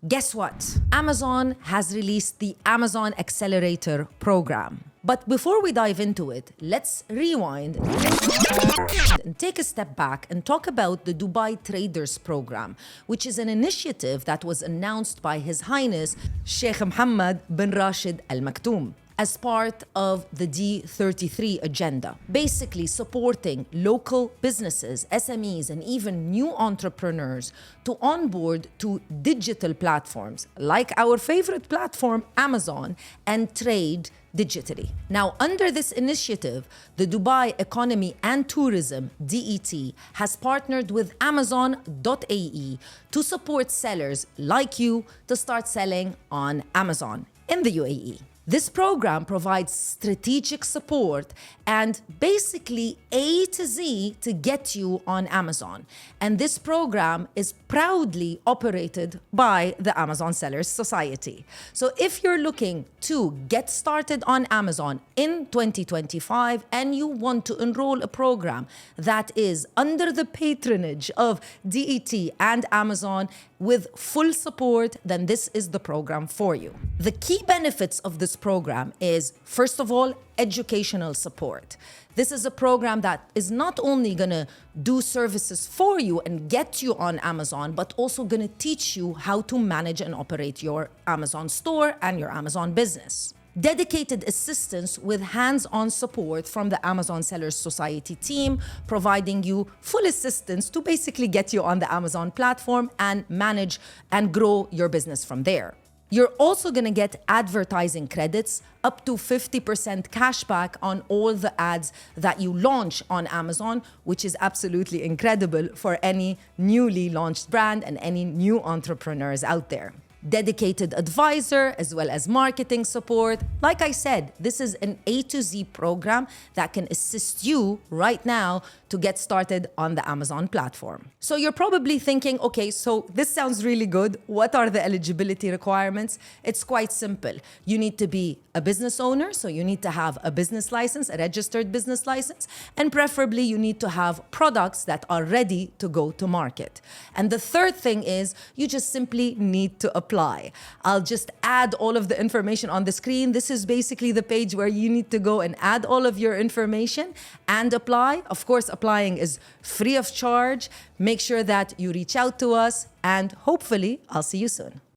Guess what? Amazon has released the Amazon Accelerator program. But before we dive into it, let's rewind and take a step back and talk about the Dubai Traders Program, which is an initiative that was announced by His Highness Sheikh Mohammed bin Rashid Al Maktoum as part of the D33 agenda, basically supporting local businesses, SMEs, and even new entrepreneurs to onboard to digital platforms like our favorite platform, Amazon, and trade digitally. Now, under this initiative, the Dubai Economy and Tourism, DET, has partnered with Amazon.ae to support sellers like you to start selling on Amazon in the UAE. This program provides strategic support and basically A to Z to get you on Amazon. And this program is proudly operated by the Amazon Sellers Society. So if you're looking to get started on Amazon in 2025 and you want to enroll a program that is under the patronage of DET and Amazon with full support, then this is the program for you. The key benefits of this program is, first of all, educational support. This is a program that is not only going to do services for you and get you on Amazon, but also going to teach you how to manage and operate your Amazon store and your Amazon business. Dedicated assistance with hands-on support from the Amazon Sellers Society team, providing you full assistance to basically get you on the Amazon platform and manage and grow your business from there. You're also going to get advertising credits, up to 50% cashback on all the ads that you launch on Amazon, which is absolutely incredible for any newly launched brand and any new entrepreneurs out there. Dedicated advisor, as well as marketing support. Like I said, this is an A to Z program that can assist you right now to get started on the Amazon platform. So you're probably thinking, okay, so this sounds really good. What are the eligibility requirements? It's quite simple. You need to be a business owner, so you need to have a business license, a registered business license, and preferably you need to have products that are ready to go to market. And the third thing is you just simply need to apply. I'll just add all of the information on the screen. This is basically the page where you need to go and add all of your information and apply. Of course, applying is free of charge. Make sure that you reach out to us, and hopefully I'll see you soon.